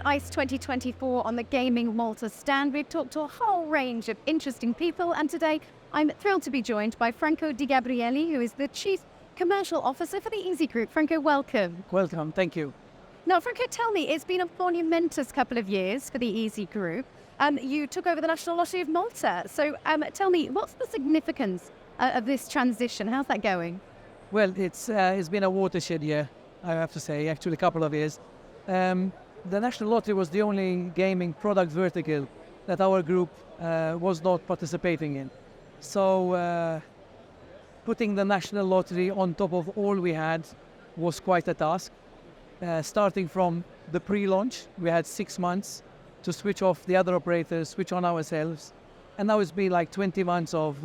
ICE2024 on the GamingMalta stand. We've talked to a whole range of interesting people, and today I'm thrilled to be joined by Franco DeGabriele, who is the Chief Commercial Officer for the IZI Group. Franco, welcome. Welcome, thank you. Now, Franco, tell me, it's been a monumentous couple of years for the IZI Group. You took over the National Lottery of Malta. So tell me, what's the significance of this transition? How's that going? Well, it's been a watershed year, I have to say, actually a couple of years. The National Lottery was the only gaming product vertical that our group was not participating in. So putting the National Lottery on top of all we had was quite a task. Starting from the pre-launch, we had 6 months to switch off the other operators, switch on ourselves. And now it's been like 20 months of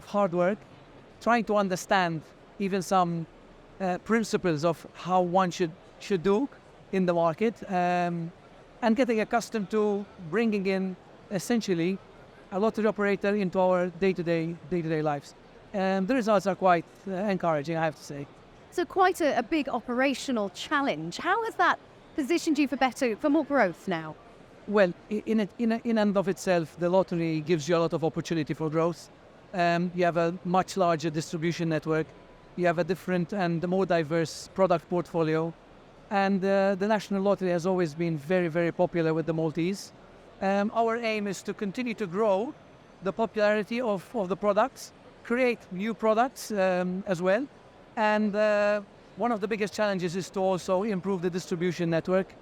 hard work, trying to understand even some principles of how one should do in the market, and getting accustomed to bringing in essentially a lottery operator into our day-to-day lives. And the results are quite encouraging, I have to say. So quite a big operational challenge. How has that positioned you for more growth now? Well, in and of itself, the lottery gives you a lot of opportunity for growth. You have a much larger distribution network. You have a different and more diverse product portfolio. And the National Lottery has always been very, very popular with the Maltese. Our aim is to continue to grow the popularity of the products, create new products as well. And one of the biggest challenges is to also improve the distribution network,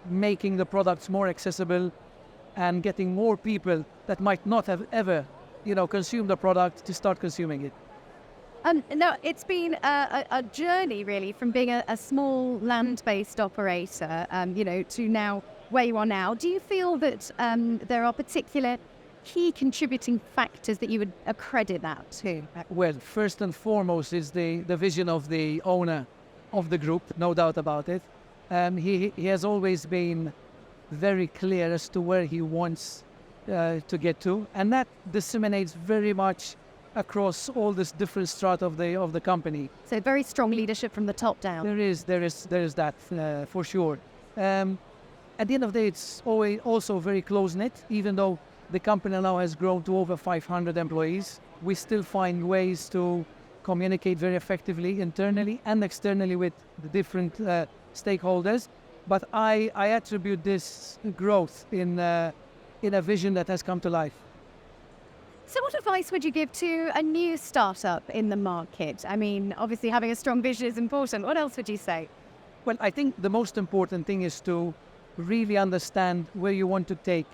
making the products more accessible and getting more people that might not have ever, consumed the product to start consuming it. No, it's been a journey really from being a small land-based operator, to now where you are now. Do you feel that there are particular key contributing factors that you would accredit that to? Well, first and foremost is the vision of the owner of the group, no doubt about it. He has always been very clear as to where he wants to get to, and that disseminates very much across all this different strata of the company. So very strong leadership from the top down. There is that for sure. At the end of the day, it's always also very close-knit. Even though the company now has grown to over 500 employees, we still find ways to communicate very effectively internally and externally with the different stakeholders. But I attribute this growth in a vision that has come to life. So what advice would you give to a new startup in the market? I mean, obviously having a strong vision is important. What else would you say? Well, I think the most important thing is to really understand where you want to take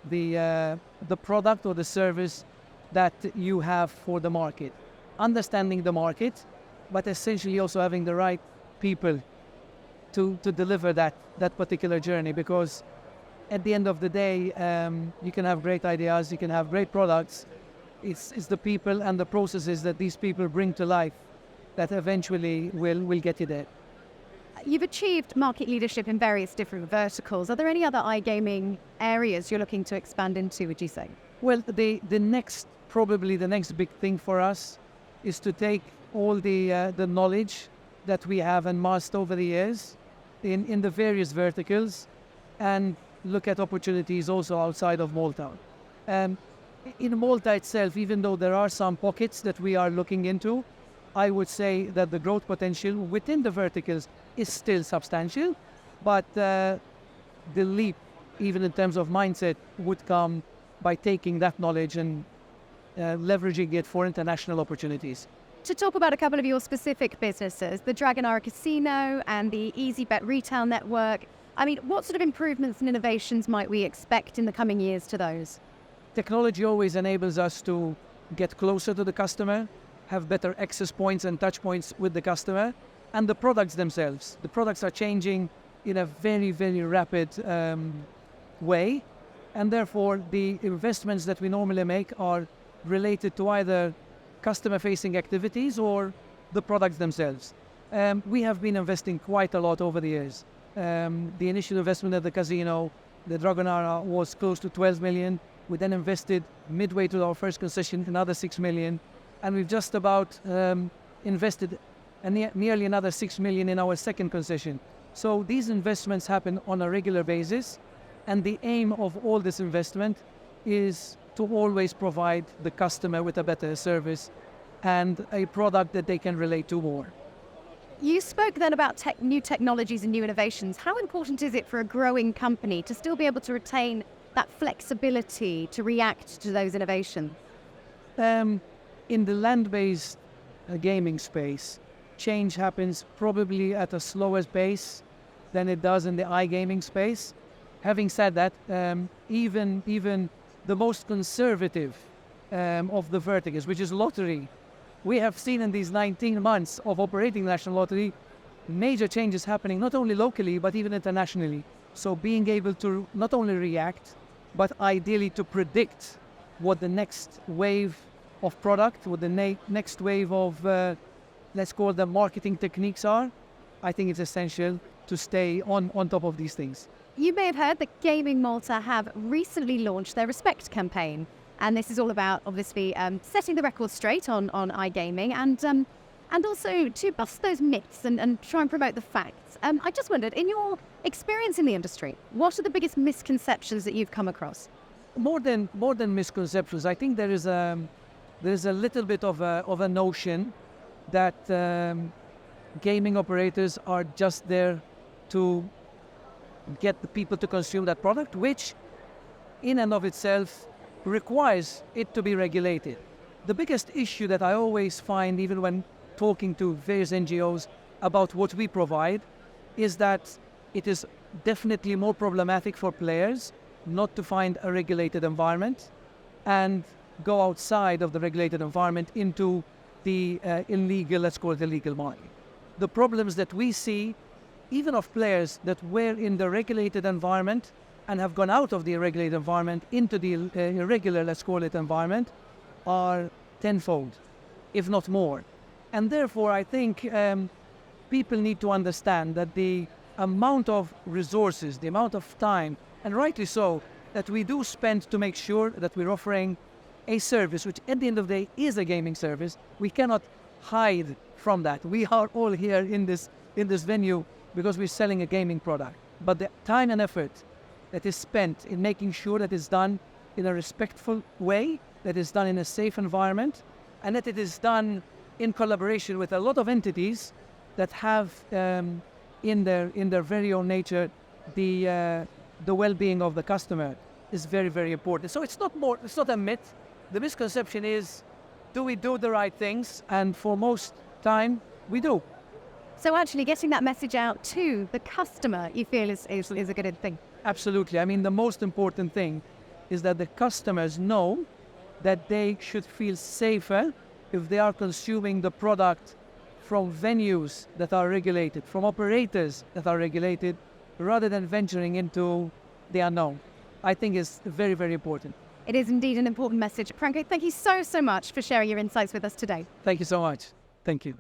the product or the service that you have for the market. Understanding the market, but essentially also having the right people to deliver that particular journey, because at the end of the day, you can have great ideas, you can have great products. It's the people and the processes that these people bring to life that eventually will get you there. You've achieved market leadership in various different verticals. Are there any other iGaming areas you're looking to expand into, would you say? Well, probably the next big thing for us is to take all the knowledge that we have amassed over the years in the various verticals and look at opportunities also outside of Malta. In Malta itself, even though there are some pockets that we are looking into, I would say that the growth potential within the verticals is still substantial, but the leap, even in terms of mindset, would come by taking that knowledge and leveraging it for international opportunities. To talk about a couple of your specific businesses, the Dragonara Casino and the EasyBet retail network, I mean, what sort of improvements and innovations might we expect in the coming years to those? Technology always enables us to get closer to the customer, have better access points and touch points with the customer, and the products themselves. The products are changing in a very, very rapid way, and therefore the investments that we normally make are related to either customer-facing activities or the products themselves. We have been investing quite a lot over the years. The initial investment at the casino, the Dragonara, was close to 12 million. We then invested midway to our first concession another 6 million, and we've just about invested nearly another 6 million in our second concession. So these investments happen on a regular basis, and the aim of all this investment is to always provide the customer with a better service and a product that they can relate to more. You spoke then about new technologies and new innovations. How important is it for a growing company to still be able to retain that flexibility to react to those innovations? In the land-based gaming space, change happens probably at a slower pace than it does in the iGaming space. Having said that, even the most conservative of the verticals, which is lottery, we have seen in these 19 months of operating National Lottery, major changes happening not only locally but even internationally. So being able to not only react, but ideally to predict what the next wave of product, what the next wave of, let's call them marketing techniques are, I think it's essential to stay on top of these things. You may have heard that GamingMalta have recently launched their Respect campaign. And this is all about, obviously, setting the record straight on iGaming and also to bust those myths and try and promote the facts. I just wondered, in your experience in the industry, what are the biggest misconceptions that you've come across? More than misconceptions, I think there is a little bit of a notion that gaming operators are just there to get the people to consume that product, which in and of itself requires it to be regulated. The biggest issue that I always find, even when talking to various NGOs about what we provide, is that it is definitely more problematic for players not to find a regulated environment and go outside of the regulated environment into the illegal, let's call it illegal market. The problems that we see, even of players that were in the regulated environment and have gone out of the irregulated environment into the irregular, let's call it, environment, are tenfold, if not more. And therefore, I think people need to understand that the amount of resources, the amount of time, and rightly so, that we do spend to make sure that we're offering a service, which at the end of the day is a gaming service, we cannot hide from that. We are all here in this venue because we're selling a gaming product. But the time and effort that is spent in making sure that it's done in a respectful way, that it's done in a safe environment, and that it is done in collaboration with a lot of entities that have in their very own nature the well-being of the customer is very, very important. So it's not a myth. The misconception is, do we do the right things? And for most time, we do. So actually getting that message out to the customer, you feel is a good thing? Absolutely. I mean, the most important thing is that the customers know that they should feel safer if they are consuming the product from venues that are regulated, from operators that are regulated, rather than venturing into the unknown. I think is very, very important. It is indeed an important message. Franco, thank you so much for sharing your insights with us today. Thank you so much. Thank you.